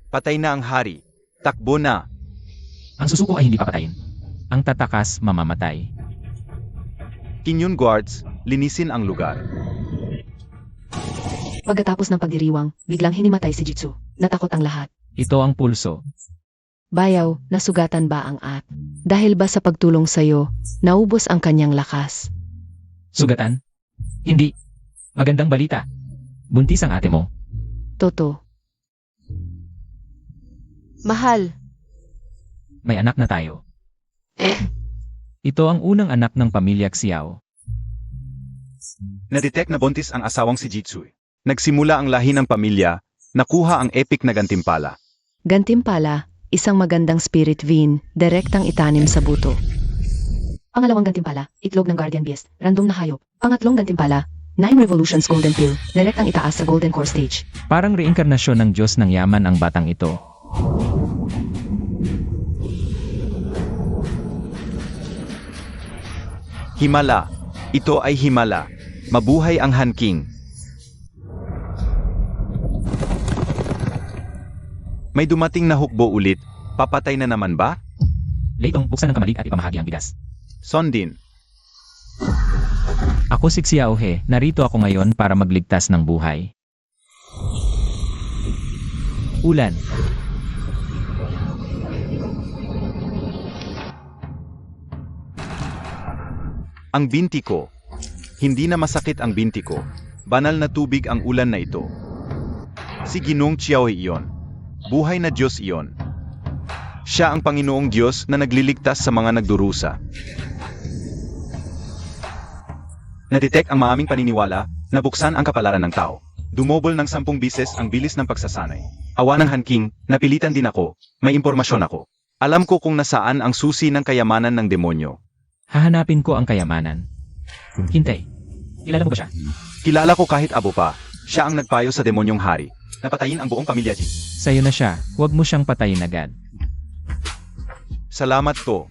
Patay na ang hari. Takbo na. Ang susuko ay hindi papatayin. Ang tatakas mamamatay. Kinyon guards, linisin ang lugar. Pagkatapos ng pagdiriwang, biglang hinimatay si Jitsu. Natakot ang lahat. Ito ang pulso. Bayaw, nasugatan ba ang at? Dahil ba sa pagtulong sa'yo, naubos ang kanyang lakas? Sugatan? Hindi. Magandang balita. Buntis ang ate mo. Toto. Mahal, May anak na tayo. Ito ang unang anak ng pamilya Xiao. Na-detect na buntis ang asawang si Jitsu. Nagsimula ang lahi ng pamilya, nakuha ang epic na gantimpala. Gantimpala, isang magandang spirit vein, direktang itanim sa buto. Pangalawang gantimpala, itlog ng guardian beast, random na hayop. Pangatlong gantimpala, 9 revolutions golden pill, direktang itaas sa golden core stage. Parang reinkarnasyon ng Diyos ng yaman ang batang ito. Himala. Ito ay himala. Mabuhay ang Hanking. May dumating na hukbo ulit. Papatay na naman ba? Leitong, buksan ng kamalig at ipamahagi ang bigas. Sondin. Ako si Xiaohe, narito ako ngayon para magligtas ng buhay. Ulan. Ang binti ko. Hindi na masakit ang binti ko. Banal na tubig ang ulan na ito. Si Ginong Xiaohe iyon. Buhay na Diyos iyon. Siya ang Panginoong Diyos na nagliligtas sa mga nagdurusa. Na-detect ang maaming paniniwala na buksan ang kapalaran ng tao. Dumobol ng 10 bises ang bilis ng pagsasanay. Awa ng Hanking, napilitan din ako. May impormasyon ako. Alam ko kung nasaan ang susi ng kayamanan ng demonyo. Hahanapin ko ang kayamanan. Hintay. Kilala mo ba siya? Kilala ko kahit abo pa. Siya ang nagpayo sa demonyong hari. Napatayin ang buong pamilya Ji. Sa'yo na siya, huwag mo siyang patayin agad. Salamat to.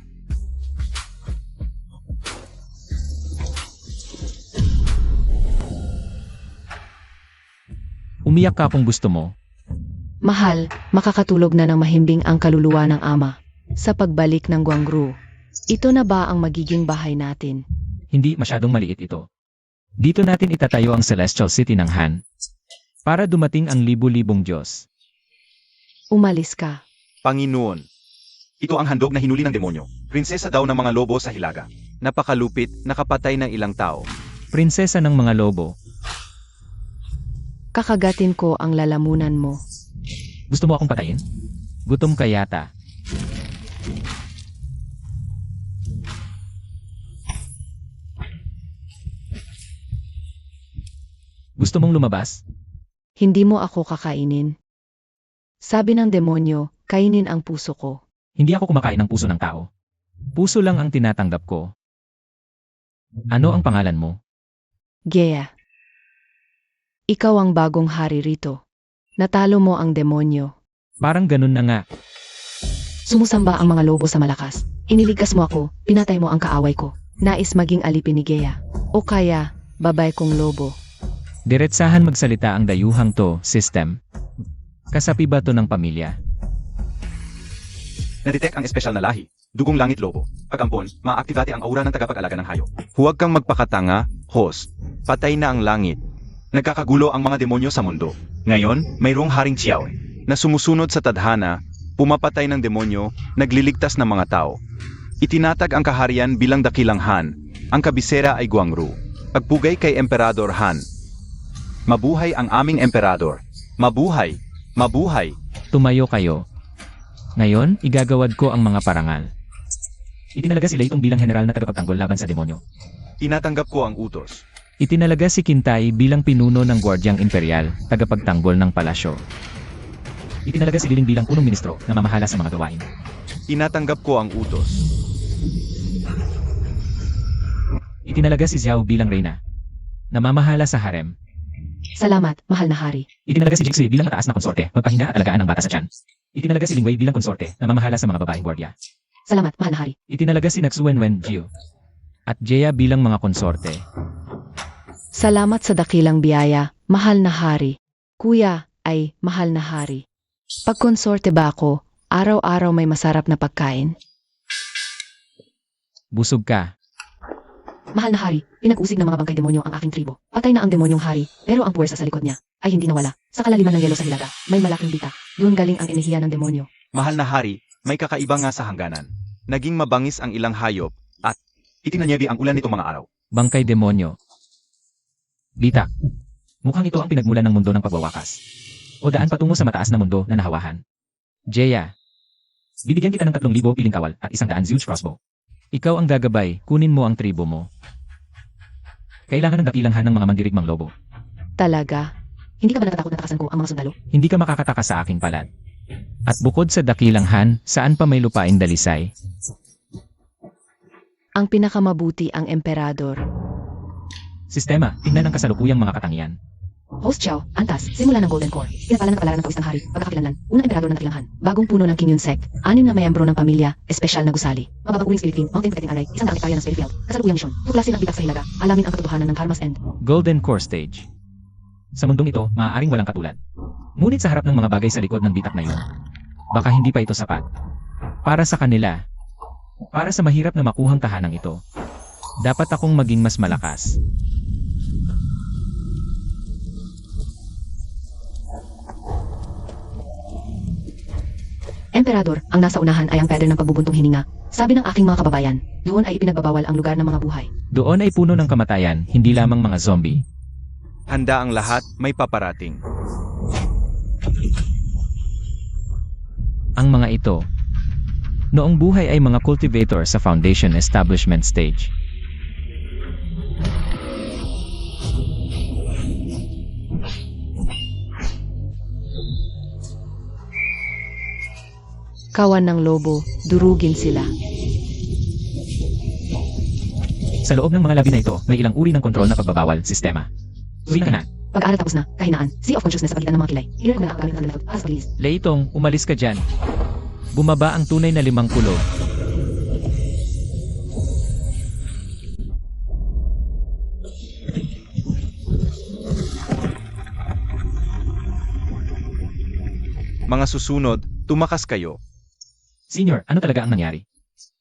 Umiyak ka kung gusto mo. Mahal, makakatulog na ng mahimbing ang kaluluwa ng ama. Sa pagbalik ng Guangru, ito na ba ang magiging bahay natin? Hindi masyadong maliit ito. Dito natin itatayo ang Celestial City ng Han. Para dumating ang libu-libong Diyos. Umalis ka. Panginoon, ito ang handog na hinuli ng demonyo. Prinsesa daw ng mga lobo sa Hilaga. Napakalupit, nakapatay ng ilang tao. Prinsesa ng mga lobo. Kakagatin ko ang lalamunan mo. Gusto mo akong patayin? Gutom ka yata. Gusto mong lumabas? Hindi mo ako kakainin. Sabi ng demonyo, kainin ang puso ko. Hindi ako kumakain ng puso ng tao. Puso lang ang tinatanggap ko. Ano ang pangalan mo? Gea. Ikaw ang bagong hari rito. Natalo mo ang demonyo. Parang ganun na nga. Sumusamba ang mga lobo sa malakas. Iniligtas mo ako, pinatay mo ang kaaway ko. Nais maging alipin ni Gea. O kaya, babay kong lobo. Diretsahan magsalita ang dayuhang to, system. Kasapi ba to ng pamilya? Nadetect ang espesyal na lahi. Dugong langit lobo. Pag-ampon, maaaktivate ang aura ng tagapag-alaga ng hayop. Huwag kang magpakatanga, host. Patay na ang langit. Nagkakagulo ang mga demonyo sa mundo. Ngayon, mayroong haring Chiao na sumusunod sa tadhana, pumapatay ng demonyo, nagliligtas ng mga tao. Itinatag ang kaharian bilang dakilang Han. Ang kabisera ay Guangru. Pagpugay kay Emperador Han. Mabuhay ang aming emperador. Mabuhay! Mabuhay! Tumayo kayo. Ngayon, igagawad ko ang mga parangal. Itinalaga si Leitong bilang general na tagapagtanggol laban sa demonyo. Tinatanggap ko ang utos. Itinalaga si Kintai bilang pinuno ng Gwardyang Imperial, tagapagtanggol ng palasyo. Itinalaga si Liling bilang punong ministro na mamahala sa mga gawain. Tinatanggap ko ang utos. Itinalaga si Xiao bilang reyna, na mamahala sa harem. Salamat, mahal na hari. Itinalaga si Jixi bilang mataas na konsorte, magpahinga at alagaan ng bata sa tiyan. Itinalaga si Lingwei bilang konsorte na mamahala sa mga babaeng gwardya. Salamat, mahal na hari. Itinalaga si Natsuwenwen Jiu at Jia bilang mga konsorte. Salamat sa dakilang biyaya, mahal na hari. Kuya, ay mahal na hari. Pagkonsorte ba ako, araw-araw may masarap na pagkain? Busog ka. Mahal na hari, pinag-usig ng mga bangkay demonyo ang aking tribo. Patay na ang demonyong hari, pero ang puwersa sa likod niya ay hindi nawala. Sa kalaliman ng yelo sa Hilaga, may malaking bita. Doon galing ang enerhiya ng demonyo. Mahal na hari, may kakaiba nga sa hangganan. Naging mabangis ang ilang hayop at itinanyabi ang ulan nitong mga araw. Bangkay demonyo. Bitak. Mukhang ito ang pinagmulan ng mundo ng pagwawakas. O daan patungo sa mataas na mundo na nahawahan. Jeya. Bibigyan kita ng 3,000 piling kawal at 100 Zeus crossbow. Ikaw ang gagabay, kunin mo ang tribo mo. Kailangan ng dakilanghan ng mga mandirigmang lobo. Talaga? Hindi ka ba natatakot na takasan ko ang mga sundalo? Hindi ka makakatakas sa aking palad. At bukod sa dakilanghan, saan pa may lupaing dalisay? Ang pinakamabuti ang emperador. Sistema, tingnan ang kasalukuyang mga katangian. Host Xiao, Antas, simula ng Golden Core. Pinapalan ng kapalaran ng pawis ng hari, pagkakakilanlan, unang emperador ng dakilanghan, bagong puno ng King Yun Sek, 6 na miyembro ng pamilya, espesyal na gusali, mababaguling spirit team, mountain protecting aray, isang dakikaya ng spirit field, kasalukuyang misyon, tuklasin ang bitak sa Hilaga, alamin ang katotohanan ng Karma's End. Golden Core Stage. Sa mundong ito, maaaring walang katulad. Ngunit sa harap ng mga bagay sa likod ng bitak na iyon, baka hindi pa ito sapat. Para sa kanila, para sa mahirap na makuhang tahanang ito, dapat akong maging mas malakas. Emperador, ang nasa unahan ay ang pader ng pagbubuntong hininga. Sabi ng aking mga kababayan, doon ay ipinagbabawal ang lugar ng mga buhay. Doon ay puno ng kamatayan, hindi lamang mga zombie. Handa ang lahat, may paparating. Ang mga ito, noong buhay ay mga cultivator sa foundation establishment stage. Kawan ng lobo, durugin sila. Sa loob ng mga labi na ito, may ilang uri ng kontrol na pagbabawal sistema. Suriin ka na. Pag-aaral tapos na, kahinaan, sea of consciousness sa pagitan ng mga kilay. Ilirik mo na ang gagawin ng kanilang para sa paglilis. Leitong, umalis ka dyan. Bumaba ang tunay na 5 kulog. Mga susunod, tumakas kayo. Senior, ano talaga ang nangyari?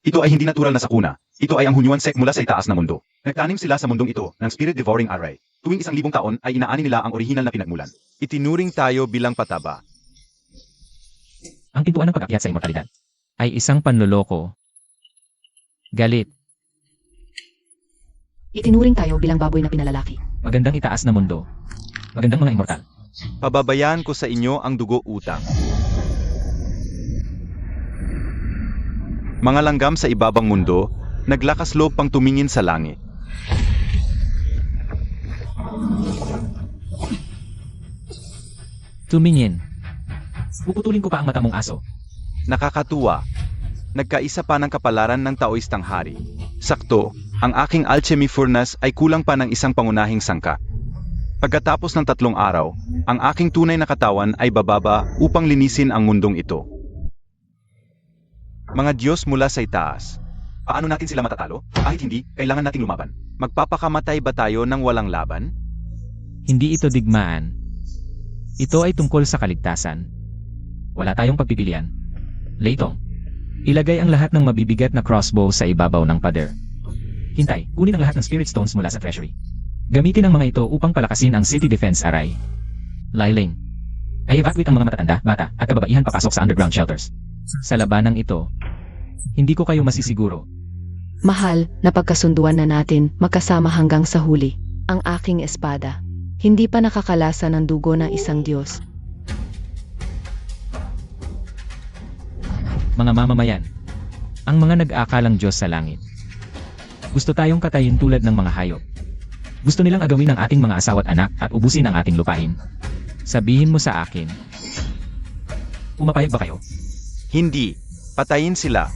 Ito ay hindi natural na sakuna. Ito ay ang hunyuan sek mula sa itaas na mundo. Nagtanim sila sa mundong ito ng spirit-devouring array. Tuwing 1,000 taon ay inaani nila ang orihinal na pinagmulan. Itinuring tayo bilang pataba. Ang pintuan ng pag-akyat sa immortalidad ay isang panloloko. Galit. Itinuring tayo bilang baboy na pinalalaki. Magandang itaas na mundo. Magandang mga immortal. Pababayaan ko sa inyo ang dugo utang. Mga langgam sa ibabang mundo, naglakas loob pang tumingin sa langit. Tumingin. Puputulin ko pa ang mata mong aso. Nakakatuwa. Nagkaisa pa ng kapalaran ng Taoistang hari. Sakto, ang aking alchemy furnace ay kulang pa ng isang pangunahing sangka. Pagkatapos ng 3 araw, ang aking tunay na katawan ay bababa upang linisin ang mundong ito. Mga Diyos mula sa itaas. Paano natin sila matatalo? Kahit hindi, kailangan nating lumaban. Magpapakamatay ba tayo ng walang laban? Hindi ito digmaan. Ito ay tungkol sa kaligtasan. Wala tayong pagpipilian. Laytong, ilagay ang lahat ng mabibigat na crossbow sa ibabaw ng pader. Hintay, kunin ang lahat ng spirit stones mula sa treasury. Gamitin ang mga ito upang palakasin ang city defense array. Liling, ay evacuate ang mga matatanda, bata, at kababaihan papasok sa underground shelters. Sa labanang ito, hindi ko kayo masisiguro. Mahal, napagkasunduan na natin magkasama hanggang sa huli. Ang aking espada. Hindi pa nakakalasa ng dugo ng isang Diyos. Mga mamamayan, ang mga nag-aakalang Diyos sa langit. Gusto tayong katayin tulad ng mga hayop. Gusto nilang agawin ang ating mga asawa at anak at ubusin ang ating lupain. Sabihin mo sa akin, pumapayag ba kayo? Hindi. Patayin sila.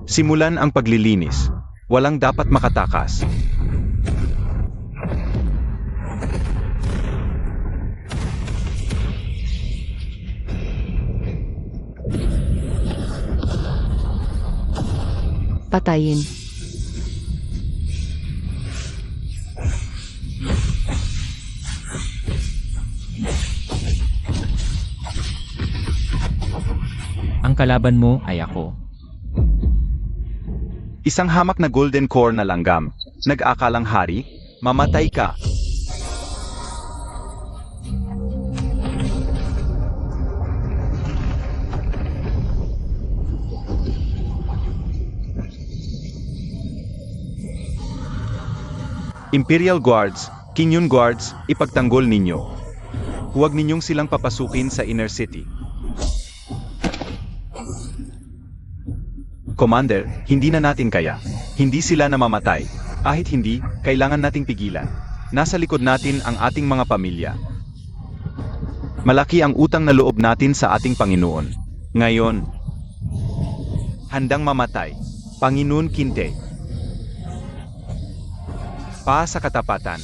Simulan ang paglilinis. Walang dapat makatakas. Patayin. Ang kalaban mo ay ako. Isang hamak na golden core na langgam. Nag-akalang hari, mamatay ka. Imperial Guards, Kinyon Guards, ipagtanggol ninyo. Huwag ninyong silang papasukin sa inner city. Commander, hindi na natin kaya. Hindi sila namamatay. Kahit hindi, kailangan nating pigilan. Nasa likod natin ang ating mga pamilya. Malaki ang utang na loob natin sa ating Panginoon. Ngayon, handang mamatay. Panginoon Kinte. Pa sa katapatan.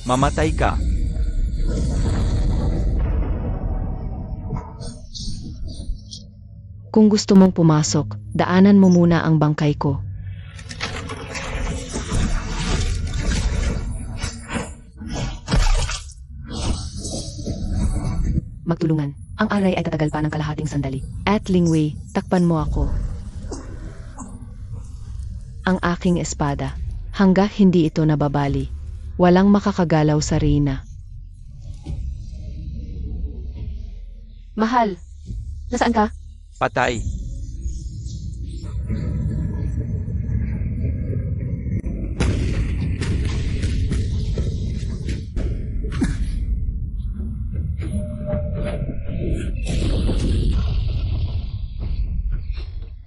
Mamatay ka. Kung gusto mong pumasok, daanan mo muna ang bangkay ko. Magtulungan. Ang aray ay tatagal pa ng kalahating sandali. At Lingwei, takpan mo ako. Ang aking espada. Hanggang hindi ito nababali. Walang makakagalaw sa reyna. Mahal, nasaan ka? Patay.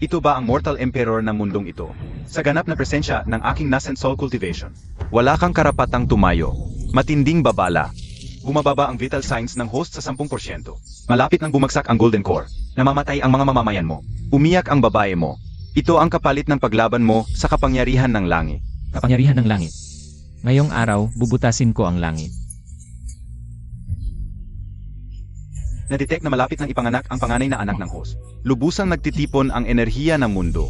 Ito ba ang mortal emperor ng mundong ito? Sa ganap na presensya ng aking nascent soul cultivation. Wala kang karapatang tumayo. Matinding babala. Bumababa ang vital signs ng host sa 10%. Malapit nang bumagsak ang golden core. Namamatay ang mga mamamayan mo. Umiyak ang babae mo. Ito ang kapalit ng paglaban mo sa kapangyarihan ng langit. Kapangyarihan ng langit. Ngayong araw, bubutasin ko ang langit. na-detect na malapit ng ipanganak ang panganay na anak ng host. Lubusang nagtitipon ang enerhiya ng mundo.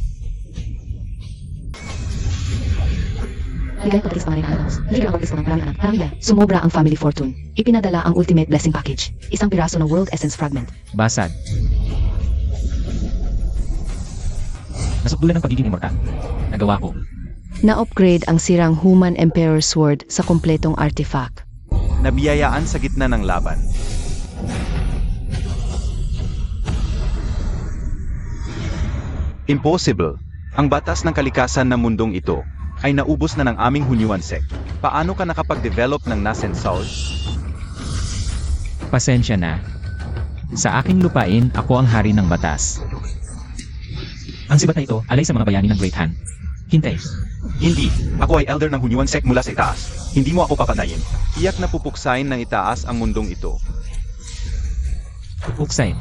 Ligay ko sa pangalan ng anak. Liga ang ng maraming anak. Marami yan. Sumobra ang family fortune. Ipinadala ang ultimate blessing package. Isang piraso ng world essence fragment. Basad. Nasukdulan ng pagiging immortal. Nagawa ko. Na-upgrade ang sirang Human Emperor Sword sa kompletong artifact. Nabiyayaan sa gitna ng laban. Impossible. Ang batas ng kalikasan ng mundong ito ay naubos na ng aming Hunyuan sect. Paano ka nakapag-develop ng Nascent Soul? Pasensya na. Sa aking lupain, ako ang hari ng batas. Ang sibat na ito alay sa mga bayani ng Great Han. Hintay. Hindi. Ako ay elder ng Hunyuan sect mula sa itaas. Hindi mo ako papatayin. Iyak na pupuksain ng itaas ang mundong ito. Uksay.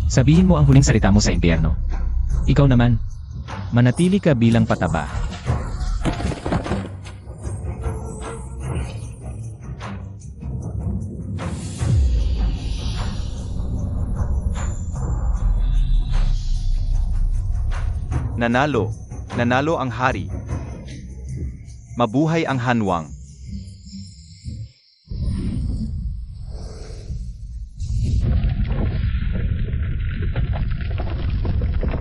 Sabihin mo ang huling salita mo sa impyerno. Ikaw naman, manatili ka bilang pataba. Nanalo. Nanalo ang hari. Mabuhay ang Hanwang.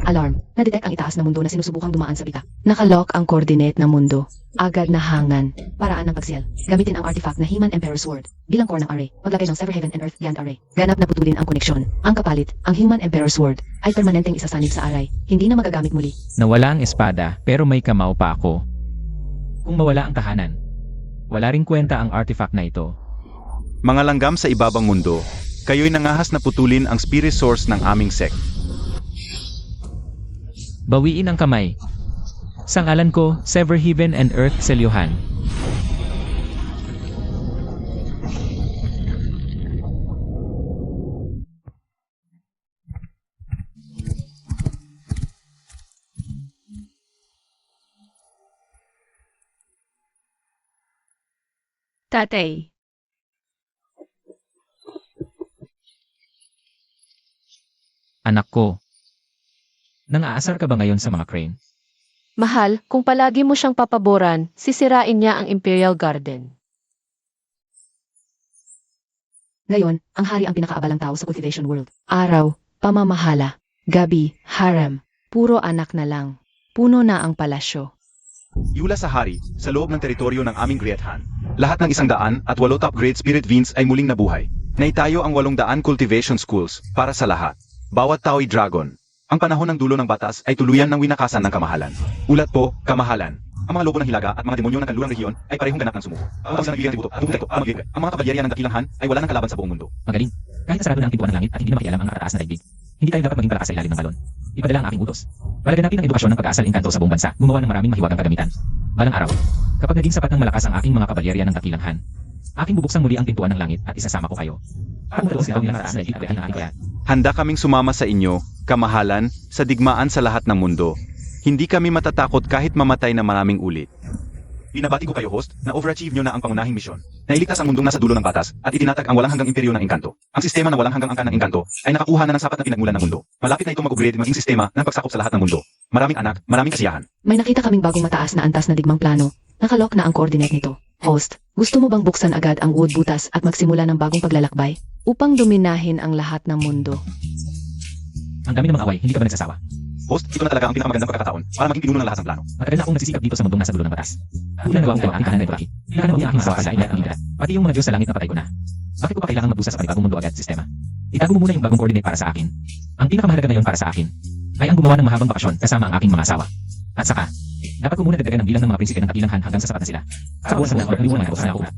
Alarm. Na-detect ang itaas na mundo na sinusubukang dumaan sa bita. Nakalock ang coordinate ng mundo. Agad na hangan. Paraan ng pagsil. Gamitin ang artifact na Human Emperor Sword bilang core ng array. Maglagay ng Sever Heaven and Earth Beyond Array. Ganap na putulin ang koneksyon. Ang kapalit, ang Human Emperor Sword ay permanenteng isasanib sa array. Hindi na magagamit muli. Nawala ang espada, pero may kamao pa ako. Kung mawala ang tahanan, wala ring kwenta ang artifact na ito. Mga langgam sa ibabang mundo, kayo'y nangahas na putulin ang spirit source ng aming sect. Bawiin ang kamay. Sa ngalan ko, Sever Heaven and Earth Selyohan. Tatay, Anak ko. Nang-aasar ka ba ngayon sa mga crane? mahal, kung palagi mo siyang papaboran, sisirain niya ang Imperial Garden. Ngayon, ang hari ang pinakaabalang tao sa cultivation world. Araw, pamamahala. Gabi, harem. Puro anak na lang. Puno na ang palasyo. Yula sa hari, sa loob ng teritoryo ng aming Great Han. Lahat ng 100 at 8 top-grade spirit beings ay muling nabuhay. Naitayo ang 800 cultivation schools para sa lahat. Bawat tao'y dragon. Ang panahon ng dulo ng batas ay tuluyan ng winakasan ng kamahalan. Ulat po, kamahalan. Ang mga lobo ng hilaga at mga demonyo ng kanlurang rehiyon ay parehong ganap ng sumuko. Ang sila nagbibigay ng tributo at pupunta ang magiging. Ang mga kabalyerya ng dakilang Han ay wala ng kalaban sa buong mundo. Magaling. Kahit nasarado na ang pintuan ng langit at hindi na makialam ang nakataas na daigdig. Hindi tayo dapat maging palakas sa ilalim ng balon. Ipadala ang aking utos. Palaganapin ang edukasyon ng pag-aasal engkanto sa buong bansa. Gumawa ng maraming mahiwagang kagamitan. Balang araw, kapag naging sapat ng malakas ang aking mga kabalyerya ng dakilang Han, aking bubuksang muli ang pintuan ng langit at isasama ko kayo. Para umutos ikaw nilang nakataas na daigdig at ang aking kaya. Handa kaming sumama sa inyo, kamahalan, sa digmaan sa lahat ng mundo. Hindi kami matatakot kahit mamatay na maraming ulit. Binabati ko kayo, host, na overachieve nyo na ang pangunahing misyon. Nailigtas ang mundong nasa dulo ng batas at itinatag ang walang hanggang imperyo ng engkanto. Ang sistema na walang hanggang angkan ng engkanto ay nakakuha na ng sapat na pinagmulan ng mundo. Malapit na itong mag-upgrade maging sistema ng pagsakop sa lahat ng mundo. Maraming anak, maraming kasiyahan. May nakita kaming bagong mataas na antas na digmang plano. Nakalock na ang coordinate nito. Host, gusto mo bang buksan agad ang wood butas at magsimula ng bagong paglalakbay? Upang dominahin ang lahat ng mundo. Ang dami ng mga away, hindi ka ba nagsasawa? Host, ito na talaga ang pinakamagandang pagkakataon para maging pinuno ng lahat ng plano. Matagal na akong nagsisikap dito sa mundong nasa dulo ng batas. Ilan nagawa ko kayo ang aking kanan na ibaki. Ilan ang aking masawa sa ilalim ng lidat. Pati yung mga Diyos sa langit na patay ko na. Bakit ko pa kailangan magbusa sa panibagong mundo agad sistema? Itago mo muna yung bagong coordinate para sa akin. Ang pinakamahalaga ngayon para sa akin ay ang gumawa ng mahabang bakasyon kasama ang aking mga asawa. At saka, dapat ko muna dagdagan ang bilang ng mga prinsipe ng kabilang Han hanggang sa sapat na sila. Sa buwan sa buwan, liwanag ko sa nakuha.